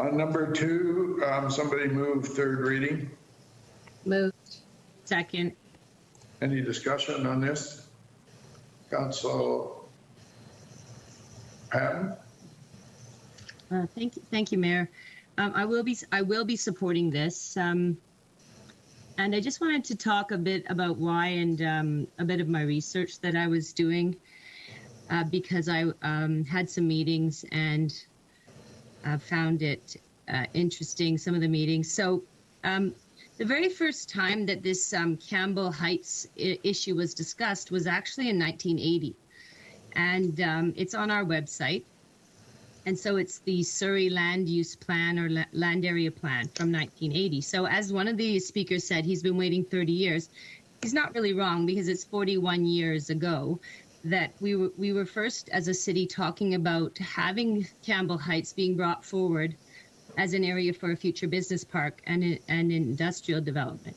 On number 2, somebody move third reading. Moved. Second. Any discussion on this? Council Patton? Thank you, Mayor. I will be supporting this, and I just wanted to talk a bit about why and a bit of my research that I was doing, because I had some meetings and found it interesting, some of the meetings. So the very first time that this Campbell Heights issue was discussed was actually in 1980, and it's on our website. And so it's the Surrey Land Use Plan or Land Area Plan from 1980. So as one of the speakers said, he's been waiting 30 years. He's not really wrong, because it's 41 years ago that we were first as a city talking about having Campbell Heights being brought forward as an area for a future business park and industrial development.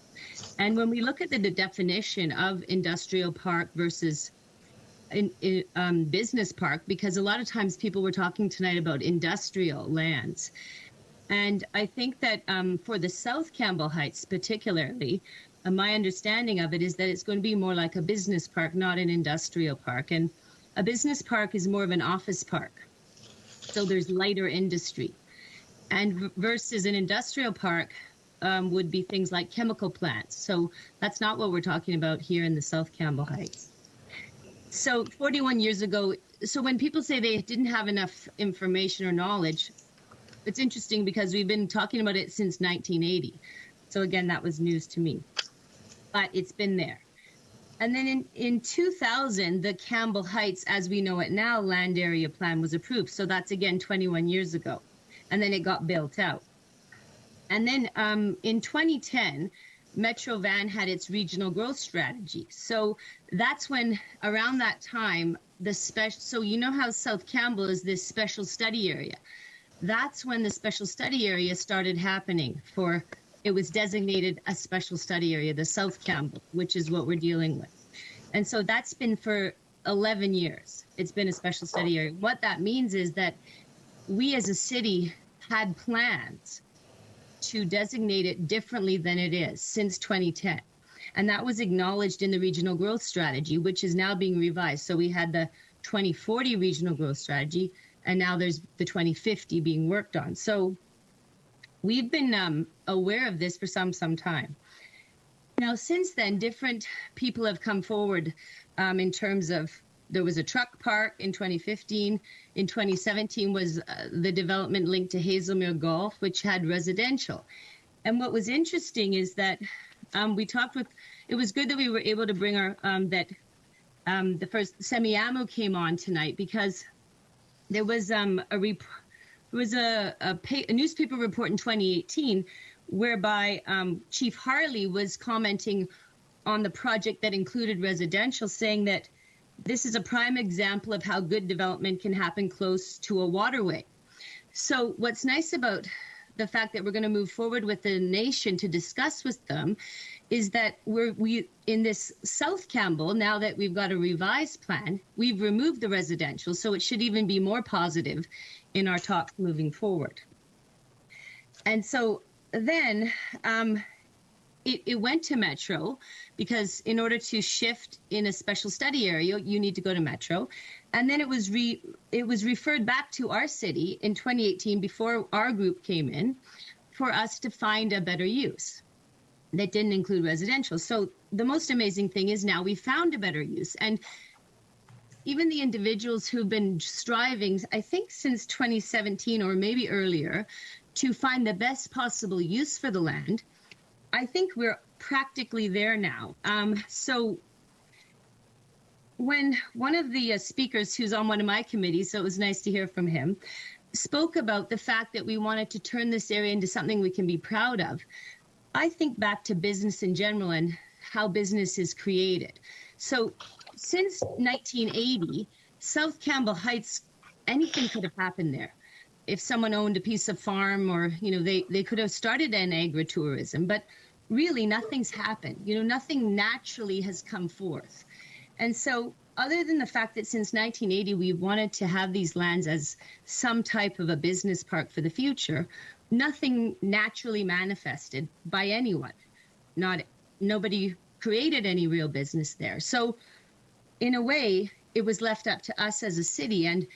And when we look at the definition of industrial park versus business park, because a lot of times people were talking tonight about industrial lands. And I think that for the South Campbell Heights particularly, my understanding of it is that it's going to be more like a business park, not an industrial park. And a business park is more of an office park. So there's lighter industry. And versus an industrial park would be things like chemical plants. So that's not what we're talking about here in the South Campbell Heights. So 41 years ago, so when people say they didn't have enough information or knowledge, it's interesting because we've been talking about it since 1980. So again, that was news to me, but it's been there. And then in 2000, the Campbell Heights, as we know it now, Land Area Plan was approved. So that's again 21 years ago. And then it got built out. And then in 2010, Metro Van had its regional growth strategy. So that's when, around that time, so you know how South Campbell is this special study area. That's when the special study area started happening it was designated a special study area, the South Campbell, which is what we're dealing with. And so that's been for 11 years. It's been a special study area. What that means is that we as a city had plans to designate it differently than it is since 2010. And that was acknowledged in the regional growth strategy, which is now being revised. So we had the 2040 regional growth strategy, and now there's the 2050 being worked on. So we've been aware of this for some time. Now, since then, different people have come forward in terms of, there was a truck park in 2015. In 2017 was the development linked to Hazelmere Golf, which had residential. And what was interesting is that it was good that we were able to bring the first Semiamu came on tonight, because there was a newspaper report in 2018 whereby Chief Harley was commenting on the project that included residential, saying that this is a prime example of how good development can happen close to a waterway. So what's nice about the fact that we're going to move forward with the nation to discuss with them is that we in this South Campbell, now that we've got a revised plan, we've removed the residential, so it should even be more positive in our talks moving forward. And so then it went to Metro, because in order to shift in a special study area, you need to go to Metro. And then it was referred back to our city in 2018, before our group came in, for us to find a better use that didn't include residential. So the most amazing thing is now we found a better use. And even the individuals who've been striving, I think since 2017 or maybe earlier, to find the best possible use for the land, I think we're practically there now. So when one of the speakers who's on one of my committees, so it was nice to hear from him, spoke about the fact that we wanted to turn this area into something we can be proud of, I think back to business in general and how business is created. So since 1980, South Campbell Heights, anything could have happened there. If someone owned a piece of farm, or, they could have started an agritourism, but really nothing's happened. Nothing naturally has come forth. And so other than the fact that since 1980, we wanted to have these lands as some type of a business park for the future, nothing naturally manifested by anyone. Nobody created any real business there. So in a way, it was left up to us as a city. And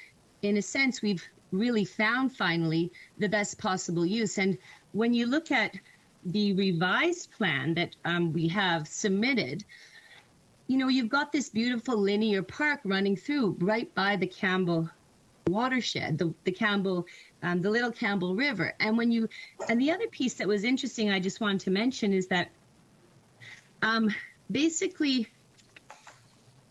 in a sense, we've really found finally the best possible use. And when you look at the revised plan that we have submitted, you know, you've got this beautiful linear park running through right by the Campbell watershed, the Campbell, the Little Campbell River. And the other piece that was interesting, I just wanted to mention is that basically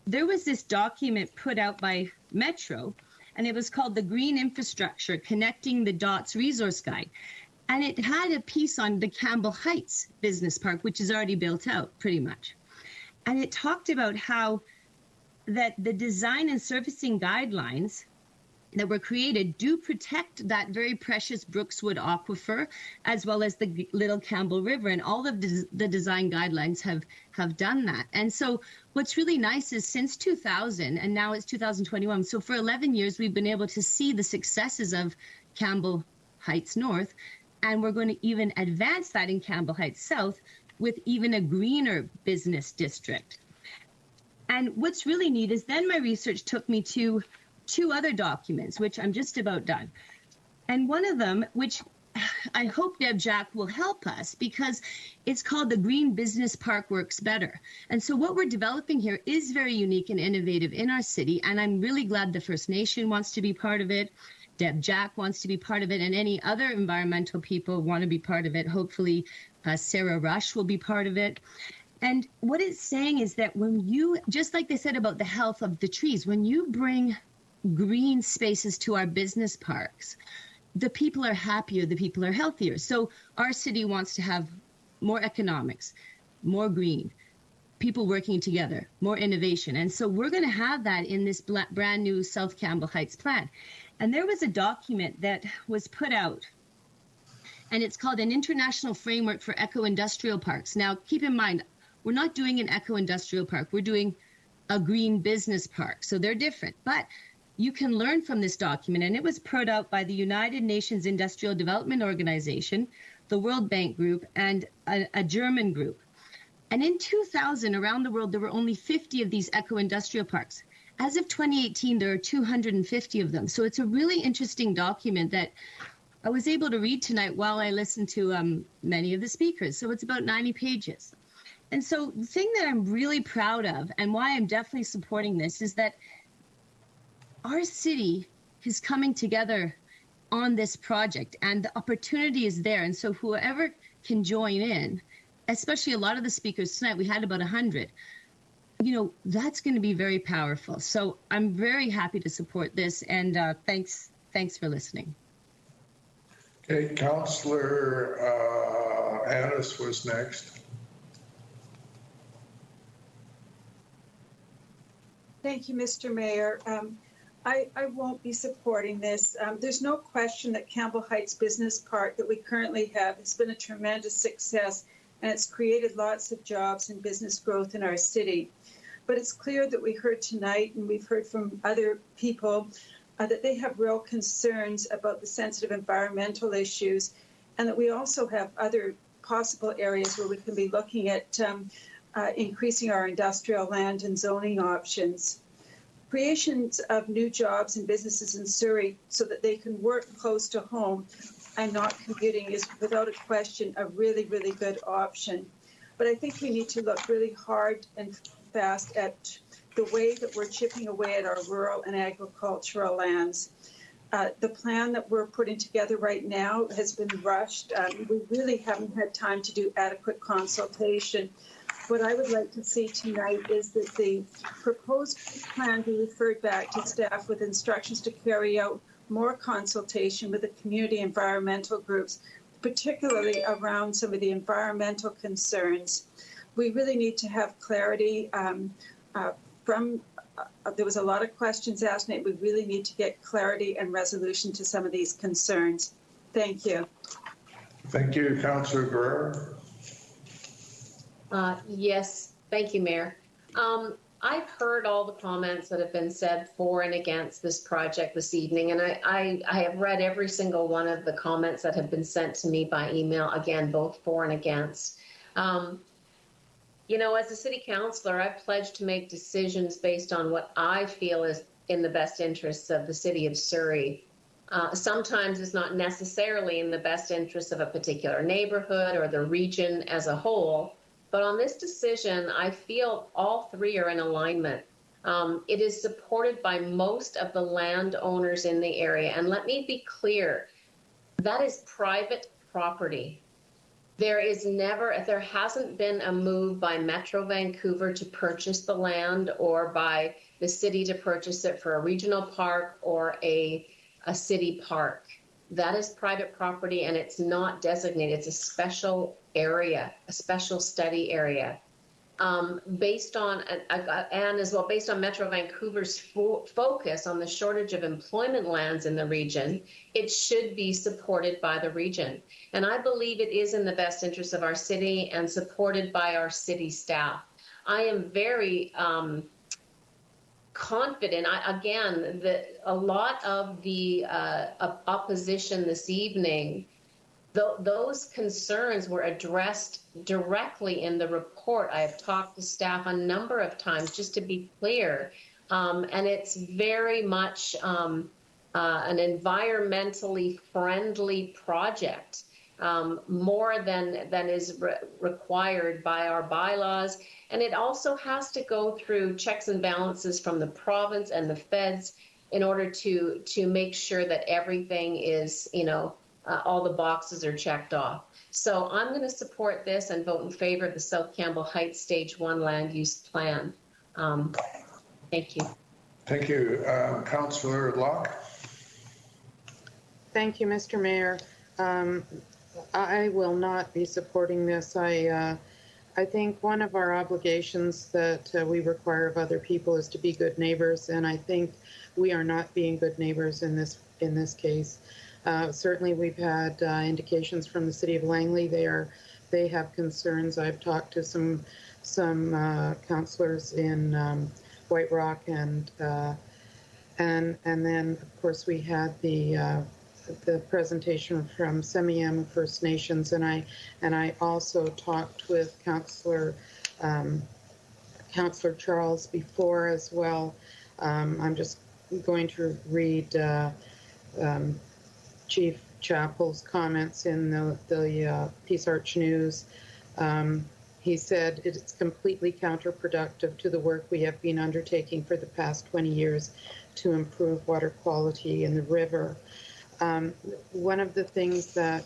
there was this document put out by Metro, and it was called the Green Infrastructure Connecting the Dots Resource Guide. And it had a piece on the Campbell Heights Business Park, which is already built out pretty much. And it talked about how that the design and servicing guidelines that were created do protect that very precious Brookswood aquifer, as well as the Little Campbell River. And all of the design guidelines have done that. And so what's really nice is since 2000, and now it's 2021, so for 11 years, we've been able to see the successes of Campbell Heights North, and we're going to even advance that in Campbell Heights South with even a greener business district. And what's really neat is then my research took me to 2 other documents, which I'm just about done. And one of them, which I hope Deb Jack will help us, because it's called the Green Business Park Works Better. And so what we're developing here is very unique and innovative in our city. And I'm really glad the First Nation wants to be part of it. Deb Jack wants to be part of it, and any other environmental people want to be part of it. Hopefully, Sarah Rush will be part of it. And what it's saying is that when you, just like they said about the health of the trees, when you bring green spaces to our business parks, the people are happier, the people are healthier. So our city wants to have more economics, more green, people working together, more innovation. And so we're going to have that in this brand new South Campbell Heights plan. And there was a document that was put out, and it's called an International Framework for Eco-Industrial Parks. Now, keep in mind, we're not doing an eco-industrial park. We're doing a green business park. So they're different. But you can learn from this document, and it was put out by the United Nations Industrial Development Organization, the World Bank Group, and a German group. And in 2000, around the world, there were only 50 of these eco-industrial parks. As of 2018, there are 250 of them. So it's a really interesting document that I was able to read tonight while I listened to many of the speakers. So it's about 90 pages. And so the thing that I'm really proud of, and why I'm definitely supporting this, is that our city is coming together on this project, and the opportunity is there. And so whoever can join in, especially a lot of the speakers tonight, we had about 100, you know, that's going to be very powerful. So I'm very happy to support this, and thanks for listening. Okay, Councillor Addis was next. Thank you, Mr. Mayor. I won't be supporting this. There's no question that Campbell Heights Business Park that we currently have has been a tremendous success, and it's created lots of jobs and business growth in our city. But it's clear that we heard tonight, and we've heard from other people, that they have real concerns about the sensitive environmental issues, and that we also have other possible areas where we can be looking at increasing our industrial land and zoning options. Creations of new jobs and businesses in Surrey so that they can work close to home and not commuting is without a question a really, really good option. But I think we need to look really hard and fast at the way that we're chipping away at our rural and agricultural lands. The plan that we're putting together right now has been rushed. We really haven't had time to do adequate consultation. What I would like to see tonight is that the proposed plan be referred back to staff with instructions to carry out more consultation with the community environmental groups, particularly around some of the environmental concerns. We really need to have clarity there was a lot of questions asked, and we really need to get clarity and resolution to some of these concerns. Thank you. Thank you, Councillor Guerrero. Yes, thank you, Mayor. I've heard all the comments that have been said for and against this project this evening, and I have read every single one of the comments that have been sent to me by email, again, both for and against. You know, as a city councillor, I've pledged to make decisions based on what I feel is in the best interests of the city of Surrey. Sometimes it's not necessarily in the best interest of a particular neighborhood or the region as a whole. But on this decision, I feel all three are in alignment. It is supported by most of the landowners in the area. And let me be clear, that is private property. There hasn't been a move by Metro Vancouver to purchase the land or by the city to purchase it for a regional park or a city park. That is private property, and it's not designated. It's a special area, a special study area. Based on Metro Vancouver's focus on the shortage of employment lands in the region, it should be supported by the region. And I believe it is in the best interest of our city and supported by our city staff. I am very confident, again, that a lot of the opposition this evening, those concerns were addressed directly in the report. I have talked to staff a number of times, just to be clear, and it's very much an environmentally friendly project, more than is required by our bylaws. And it also has to go through checks and balances from the province and the feds in order to make sure that everything is, all the boxes are checked off. So I'm going to support this and vote in favor of the South Campbell Heights Stage 1 land use plan. Thank you. Thank you. Councillor Locke. Thank you, Mr. Mayor. I will not be supporting this. I think one of our obligations that we require of other people is to be good neighbors, and I think we are not being good neighbors in this case. Certainly, we've had indications from the City of Langley. They have concerns. I've talked to some councillors in White Rock, and then of course we had the presentation from Semiahmoo First Nations, and I also talked with Councillor Charles before as well. I'm just going to read Chief Chappell's comments in the Peace Arch News. He said, "It's completely counterproductive to the work we have been undertaking for the past 20 years to improve water quality in the river." One of the things that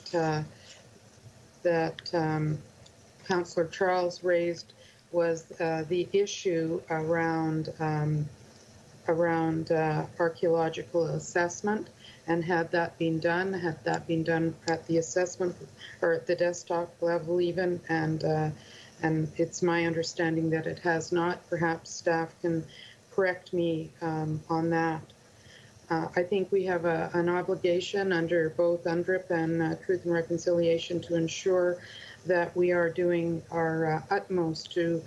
Councillor Charles raised was the issue around archaeological assessment, and had that been done at the assessment or at the desktop level even, and it's my understanding that it has not. Perhaps staff can correct me on that. I think we have an obligation under both UNDRIP and Truth and Reconciliation to ensure that we are doing our utmost to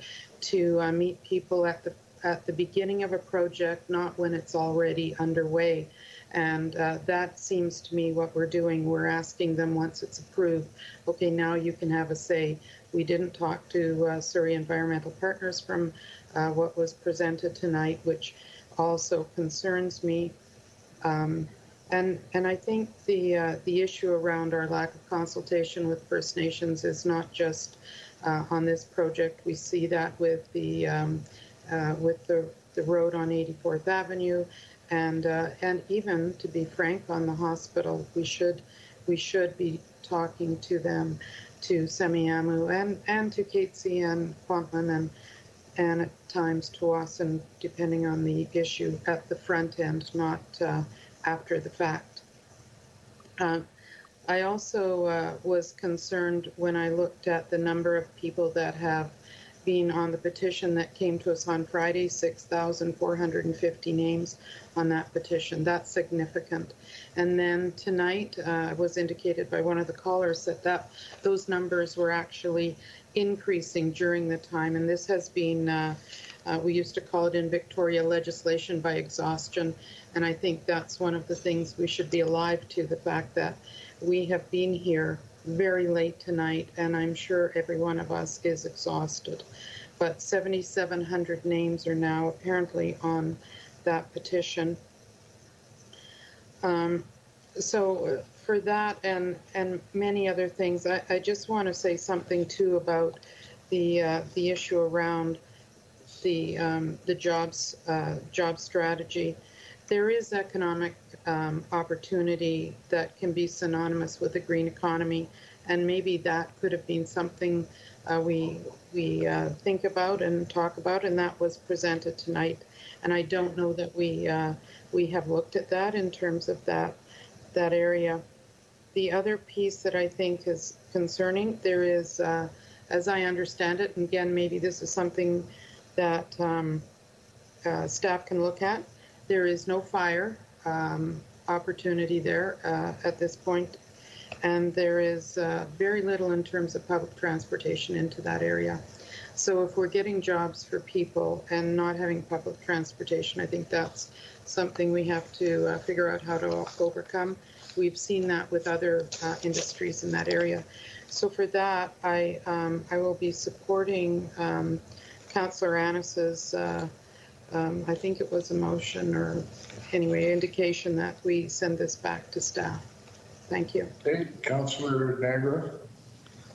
meet people at the beginning of a project, not when it's already underway. And that seems to me what we're doing. We're asking them once it's approved, okay, now you can have a say. We didn't talk to Surrey Environmental Partners from what was presented tonight, which also concerns me. And I think the issue around our lack of consultation with First Nations is not just on this project. We see that with the road on 84th Avenue, and even, to be frank, on the hospital. We should be talking to them, to Semiahmoo and to Catesy and Kwantlen and at times to us, and depending on the issue, at the front end, not after the fact. I also was concerned when I looked at the number of people that have been on the petition that came to us on Friday, 6,450 names on that petition. That's significant. And then tonight was indicated by one of the callers that those numbers were actually increasing during the time, and this has been We used to call it in Victoria legislation by exhaustion, and I think that's one of the things we should be alive to, the fact that we have been here very late tonight, and I'm sure every one of us is exhausted. But 7,700 names are now apparently on that petition. So for that and many other things, I just want to say something too about the issue around the job strategy. There is economic opportunity that can be synonymous with the green economy, and maybe that could have been something we think about and talk about, and that was presented tonight. And I don't know that we have looked at that in terms of that area. The other piece that I think is concerning, there is, as I understand it, and again, maybe this is something that staff can look at, there is no fire opportunity there at this point, and there is very little in terms of public transportation into that area. So if we're getting jobs for people and not having public transportation, I think that's something we have to figure out how to overcome. We've seen that with other industries in that area. So for that, I will be supporting Councillor Annis's, I think it was a motion or anyway, indication that we send this back to staff. Thank you. Okay, Councillor Niagara.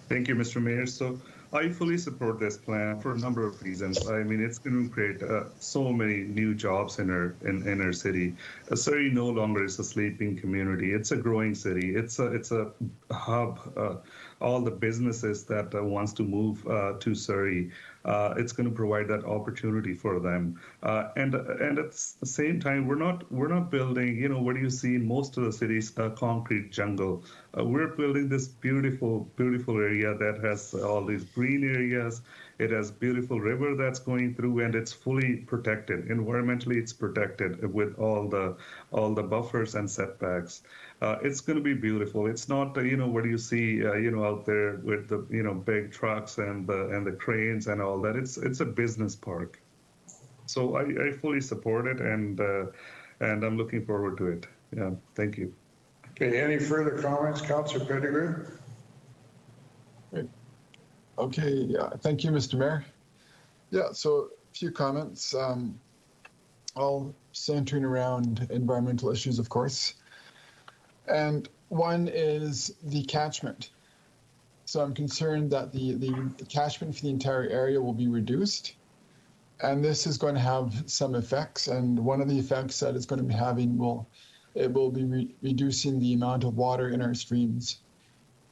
Thank you, Mr. Mayor. So I fully support this plan for a number of reasons. I mean, it's going to create so many new jobs in our city. Surrey no longer is a sleeping community. It's a growing city. It's a hub. All the businesses that wants to move to Surrey, it's going to provide that opportunity for them. And at the same time, we're not building, you know, what you see in most of the cities, a concrete jungle. We're building this beautiful area that has all these green areas. It has beautiful river that's going through, and it's fully protected. Environmentally, it's protected with all the buffers and setbacks. It's going to be beautiful. It's not, you know, what you see, out there with the, big trucks and the cranes and all that. It's a business park. So I fully support it, and I'm looking forward to it. Yeah, thank you. Okay, any further comments, Councillor Pettigrew? Okay, thank you, Mr. Mayor. Yeah, so a few comments, all centering around environmental issues, of course. And one is the catchment. So I'm concerned that the catchment for the entire area will be reduced. And this is going to have some effects. And one of the effects that it's going to be having will be reducing the amount of water in our streams.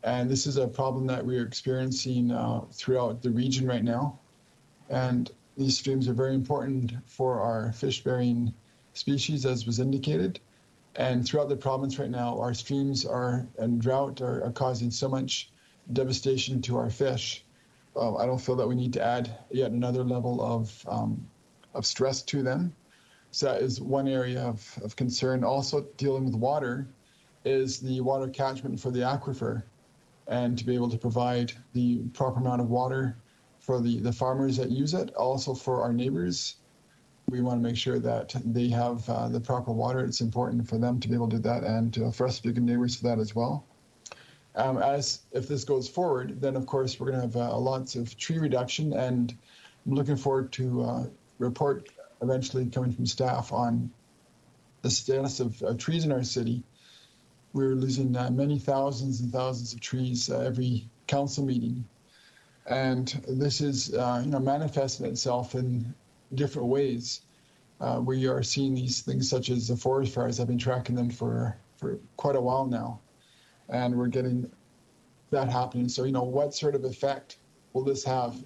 And this is a problem that we're experiencing throughout the region right now. And these streams are very important for our fish-bearing species, as was indicated. And throughout the province right now, our streams and drought are causing so much devastation to our fish. I don't feel that we need to add yet another level of stress to them. So that is one area of concern. Also dealing with water is the water catchment for the aquifer, and to be able to provide the proper amount of water for the farmers that use it, also for our neighbors. We want to make sure that they have the proper water. It's important for them to be able to do that, and for us to be good neighbors for that as well. As if this goes forward, then of course we're going to have lots of tree reduction, and I'm looking forward to report eventually coming from staff on the status of trees in our city. We're losing many thousands and thousands of trees every council meeting. And this is manifesting itself in different ways. We are seeing these things such as the forest fires. I've been tracking them for quite a while now. And we're getting that happening. So, what sort of effect will this have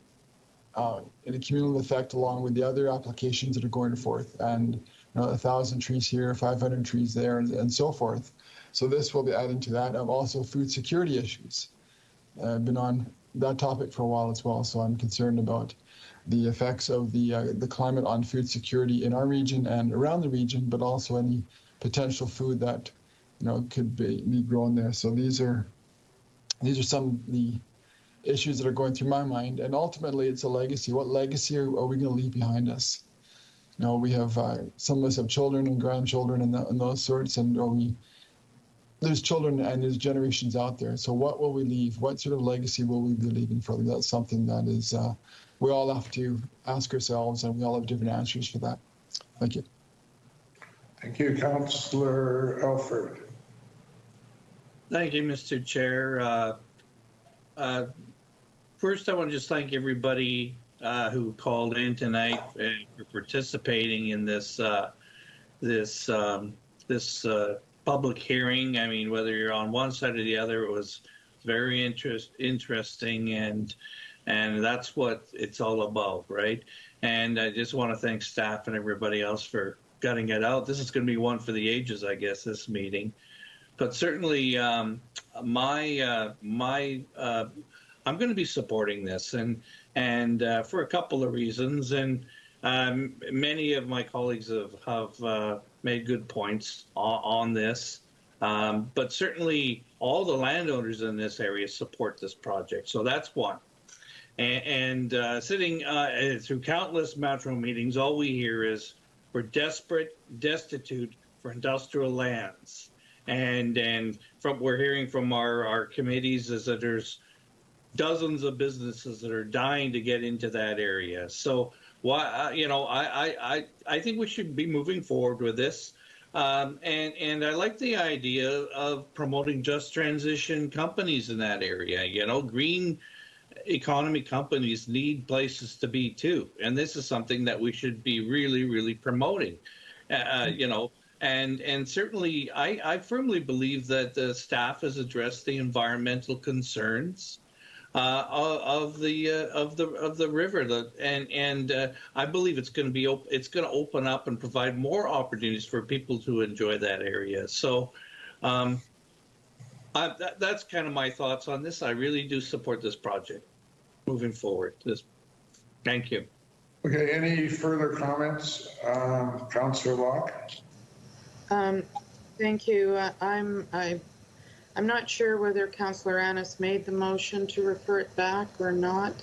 in a cumulative effect along with the other applications that are going forth? And 1,000 trees here, 500 trees there, and so forth. So this will be adding to that. Also food security issues. I've been on that topic for a while as well, so I'm concerned about the effects of the climate on food security in our region and around the region, but also any potential food that could be grown there. So these are some of the issues that are going through my mind. And ultimately, it's a legacy. What legacy are we going to leave behind us? You know, we have some of us have children and grandchildren and those sorts, and there's children and there's generations out there. So what will we leave? What sort of legacy will we be leaving for them? That's something that is we all have to ask ourselves, and we all have different answers for that. Thank you. Thank you, Councillor Elford. Thank you, Mr. Chair. First, I want to just thank everybody who called in tonight for participating in this public hearing. I mean, whether you're on one side or the other, it was very interesting, and that's what it's all about, right? And I just want to thank staff and everybody else for gutting it out. This is going to be one for the ages, I guess, this meeting. But certainly, I'm going to be supporting this, and for a couple of reasons. And many of my colleagues have made good points on this. But certainly, all the landowners in this area support this project. So that's one. And sitting through countless Metro meetings, all we hear is we're destitute for industrial lands. And from we're hearing from our committees is that there's dozens of businesses that are dying to get into that area. So why I think we should be moving forward with this. And I like the idea of promoting just transition companies in that area. You know, green economy companies need places to be too, and this is something that we should be really, really promoting. And certainly, I firmly believe that the staff has addressed the environmental concerns of the river, and I believe it's going to open up and provide more opportunities for people to enjoy that area. So. That's kind of my thoughts on this. I really do support this project moving forward. Thank you. Okay, any further comments? Councillor Locke? Thank you. I'm not sure whether Councillor Annis made the motion to refer it back or not,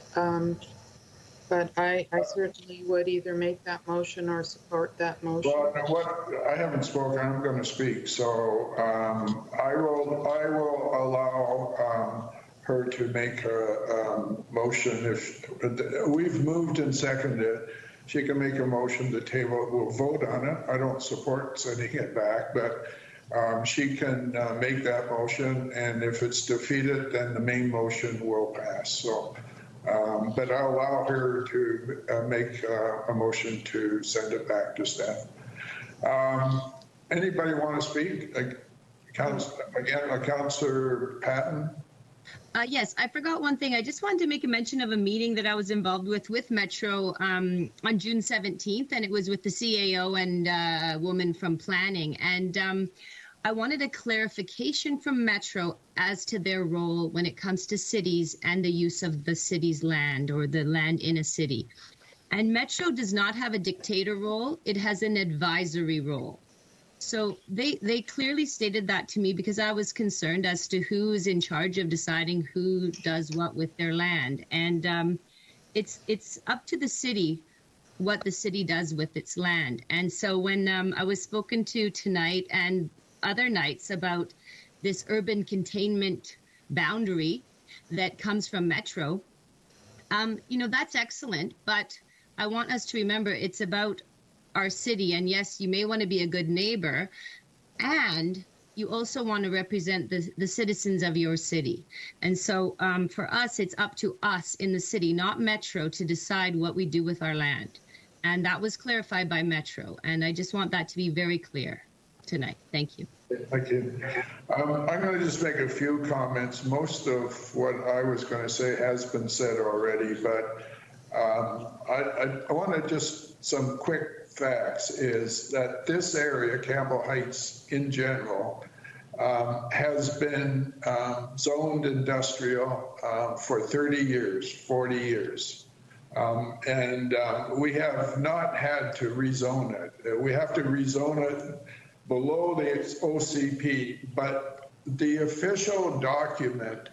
but I certainly would either make that motion or support that motion. Well, you know what? I haven't spoken. I'm going to speak. So I will allow her to make a motion. If we've moved and seconded, she can make a motion to table it. We'll vote on it. I don't support sending it back, but she can make that motion. And if it's defeated, then the main motion will pass. So. But I'll allow her to make a motion to send it back to staff. Anybody want to speak? Councillor Patton? Yes, I forgot one thing. I just wanted to make a mention of a meeting that I was involved with Metro on June 17th, and it was with the CAO and a woman from planning. And I wanted a clarification from Metro as to their role when it comes to cities and the use of the city's land or the land in a city. And Metro does not have a dictator role. It has an advisory role. So they clearly stated that to me because I was concerned as to who is in charge of deciding who does what with their land. And it's up to the city what the city does with its land. And so when I was spoken to tonight and other nights about this urban containment boundary that comes from Metro, that's excellent, but I want us to remember it's about our city. And yes, you may want to be a good neighbor, and you also want to represent the citizens of your city. And so for us, it's up to us in the city, not Metro, to decide what we do with our land. And that was clarified by Metro. And I just want that to be very clear tonight. Thank you. Thank you. I'm going to just make a few comments. Most of what I was going to say has been said already, but I want to just some quick facts is that this area, Campbell Heights in general, has been zoned industrial for 30 years, 40 years. And we have not had to rezone it. We have to rezone it below the OCP, but the official document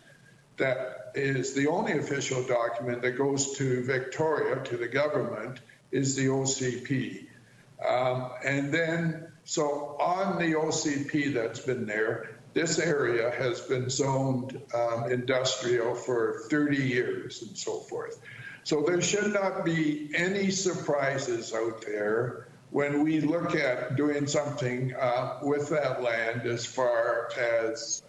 that is the only official document that goes to Victoria, to the government, is the OCP. And then, so on the OCP that's been there, this area has been zoned industrial for 30 years and so forth. So there should not be any surprises out there when we look at doing something with that land as far as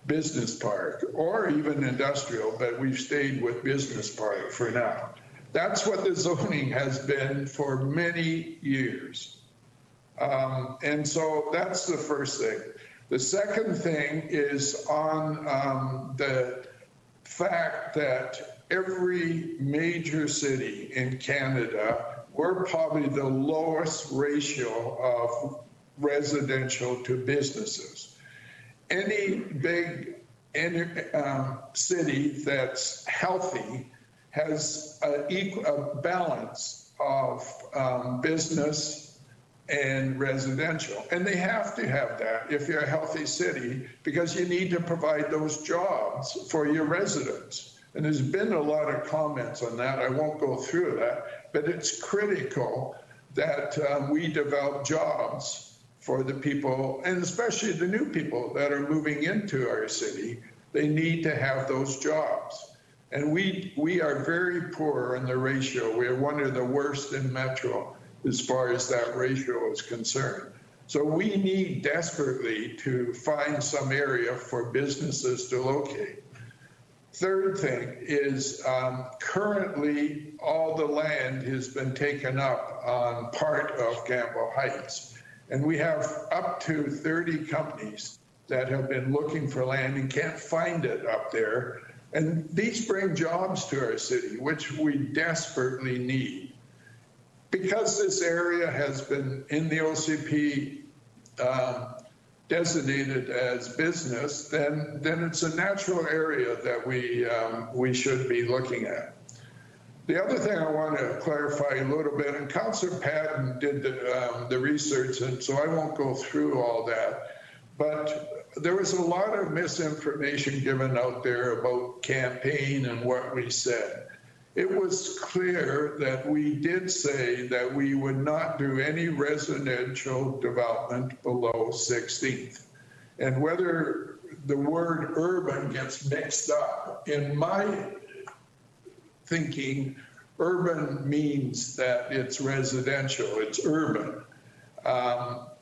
business park or even industrial, but we've stayed with business park for now. That's what the zoning has been for many years. And so that's the first thing. The second thing is on the fact that every major city in Canada, we're probably the lowest ratio of residential to businesses. Any big city that's healthy has a balance of business and residential. And they have to have that if you're a healthy city, because you need to provide those jobs for your residents. And there's been a lot of comments on that. I won't go through that, but it's critical that we develop jobs for the people, and especially the new people that are moving into our city. They need to have those jobs. And we are very poor in the ratio. We are one of the worst in Metro as far as that ratio is concerned. So we need desperately to find some area for businesses to locate. Third thing is currently all the land has been taken up on part of Campbell Heights. And we have up to 30 companies that have been looking for land and can't find it up there. And these bring jobs to our city, which we desperately need. Because this area has been in the OCP designated as business, then it's a natural area that we should be looking at. The other thing I want to clarify a little bit, and Councillor Patton did the research, and so I won't go through all that, but there was a lot of misinformation given out there about campaign and what we said. It was clear that we did say that we would not do any residential development below 16th. And whether the word urban gets mixed up, in my thinking, urban means that it's residential, it's urban.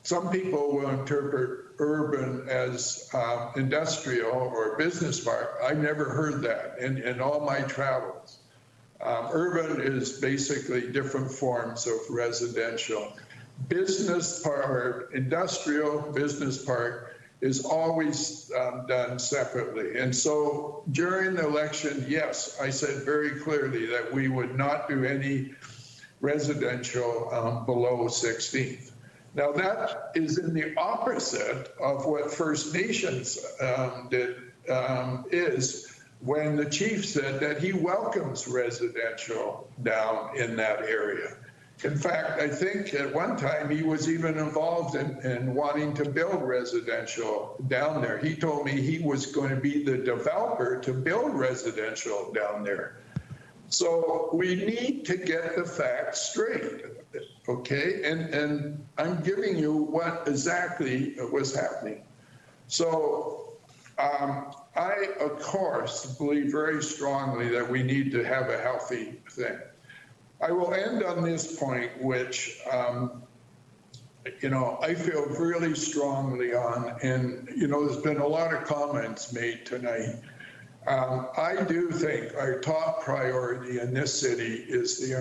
Some people will interpret urban as industrial or business park. I've never heard that in all my travels. Urban is basically different forms of residential. Business park, industrial business park is always done separately. And so during the election, yes, I said very clearly that we would not do any residential below 16th. Now that is in the opposite of what First Nations did, is when the chief said that he welcomes residential down in that area. In fact, I think at one time he was even involved in wanting to build residential down there. He told me he was going to be the developer to build residential down there. So we need to get the facts straight, okay? And I'm giving you what exactly was happening. So I, of course, believe very strongly that we need to have a healthy thing. I will end on this point, which, you know, I feel really strongly on, and, you know, there's been a lot of comments made tonight. I do think our top priority in this city is the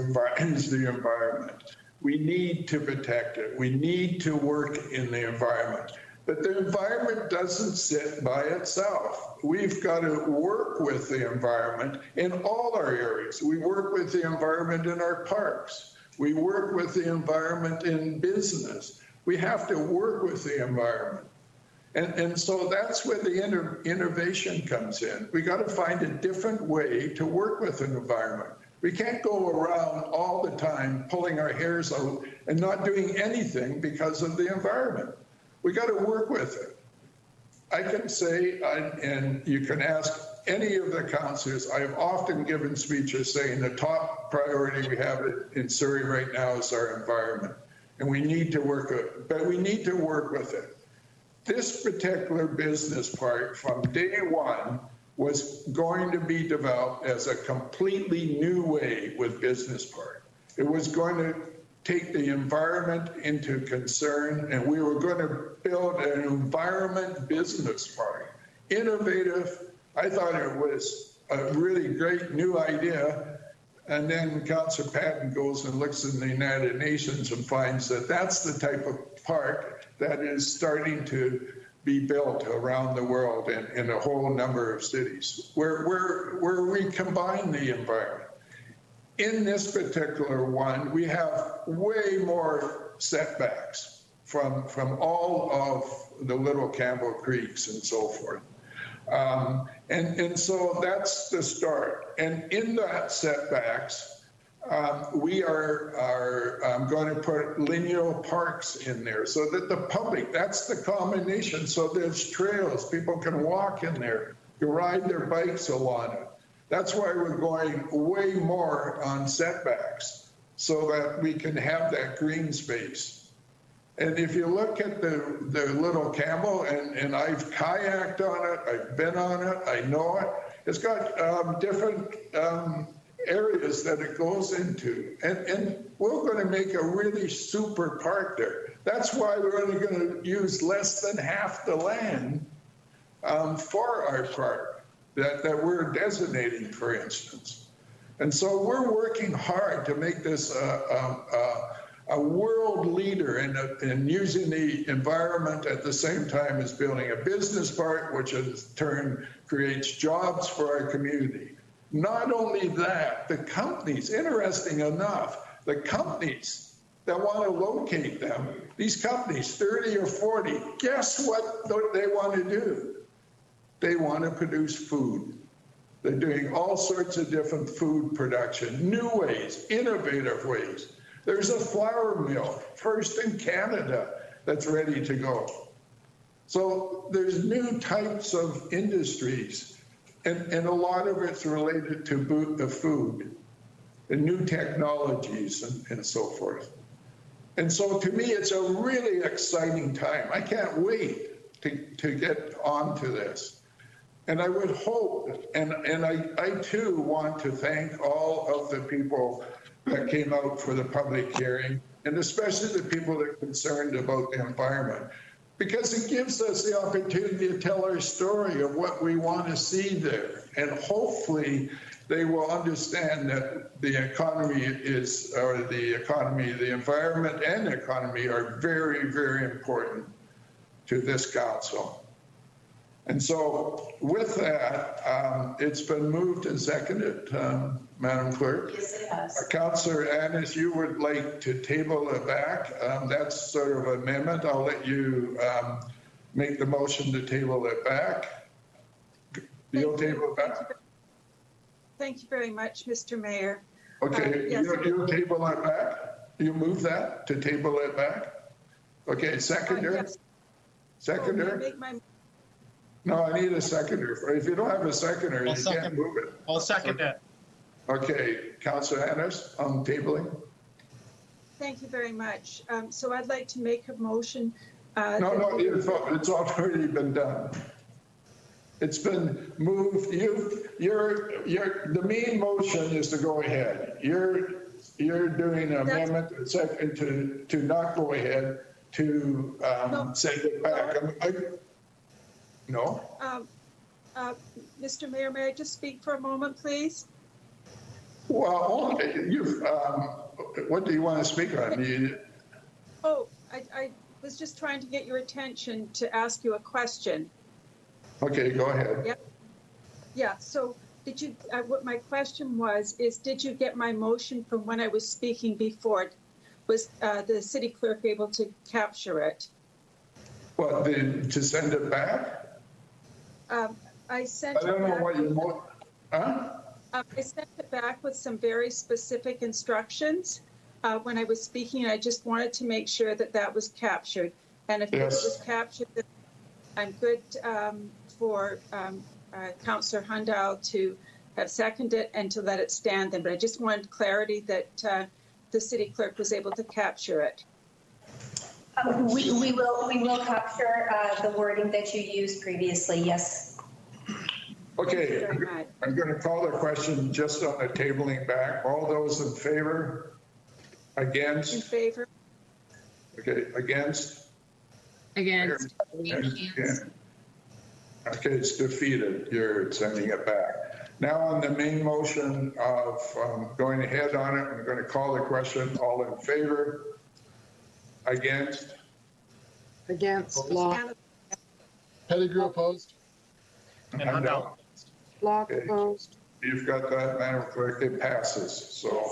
environment. We need to protect it. We need to work in the environment. But the environment doesn't sit by itself. We've got to work with the environment in all our areas. We work with the environment in our parks. We work with the environment in business. We have to work with the environment. And so that's where the innovation comes in. We got to find a different way to work with an environment. We can't go around all the time pulling our hairs out and not doing anything because of the environment. We got to work with it. I can say, and you can ask any of the councillors, I've often given speeches saying the top priority we have in Surrey right now is our environment. And we need to work it, but we need to work with it. This particular business park from day one was going to be developed as a completely new way with business park. It was going to take the environment into concern, and we were going to build an environment business park. Innovative. I thought it was a really great new idea. And then Councillor Patton goes and looks in the United Nations and finds that that's the type of park that is starting to be built around the world in a whole number of cities where we combine the environment. In this particular one, we have way more setbacks from all of the little Campbell Creeks and so forth. And so that's the start. And in that setbacks, we are going to put lineal parks in there so that the public, that's the combination. So there's trails, people can walk in there, can ride their bikes along it. That's why we're going way more on setbacks so that we can have that green space. And if you look at the little Campbell, and I've kayaked on it, I've been on it, I know it. It's got different areas that it goes into. And we're going to make a really super park there. That's why we're only going to use less than half the land for our park that we're designating, for instance. And so we're working hard to make this a world leader in using the environment at the same time as building a business park, which in turn creates jobs for our community. Not only that, the companies, interesting enough, the companies that want to locate them, these companies, 30 or 40, guess what they want to do? They want to produce food. They're doing all sorts of different food production, new ways, innovative ways. There's a flour mill, first in Canada, that's ready to go. So there's new types of industries, and a lot of it's related to the food and new technologies and so forth. And so to me, it's a really exciting time. I can't wait to get onto this. And I would hope, and I too want to thank all of the people that came out for the public hearing, and especially the people that are concerned about the environment, because it gives us the opportunity to tell our story of what we want to see there. And hopefully they will understand that the economy the environment and the economy are very, very important to this council. And so with that, it's been moved and seconded, Madam Clerk. Yes, it has. Councillor Annis, you would like to table it back. That's sort of an amendment. I'll let you make the motion to table it back. You'll table it back? Thank you very much, Mr. Mayor. Okay, yes. you table it back? You move that to table it back? Okay, seconder? Yes. Seconder? No, I need a seconder. If you don't have a seconder, you can't move it. I'll second that. Okay, Councillor Annis on tabling. Thank you very much. So I'd like to make a motion. No, it's already been done. It's been moved. The main motion is to go ahead. You're doing an amendment second to not go ahead to send it back. No. Mr. Mayor, may I just speak for a moment, please? Well, what do you want to speak on? I was just trying to get your attention to ask you a question. Okay, go ahead. Yep. Yeah, so did you, what my question was, is did you get my motion from when I was speaking before? Was the city clerk able to capture it? What, to send it back? I sent I don't know what you want. Huh? I sent it back with some very specific instructions when I was speaking. I just wanted to make sure that that was captured. And if it was captured, then I'm good for Councillor Hundal to have seconded and to let it stand then, but I just wanted clarity that the city clerk was able to capture it. We will capture the wording that you used previously, yes. Okay, Very much. I'm going to call the question just on the tabling back. All those in favor? In Against? favor? Okay, against? Against. Yeah. Okay, it's defeated. You're sending it back. Now on the main motion of going ahead on it, I'm going to call the question. All in favor? Against? Against. Block. Pettigrew opposed? And Block Okay. opposed. you've got that, Madam Clerk. It passes. So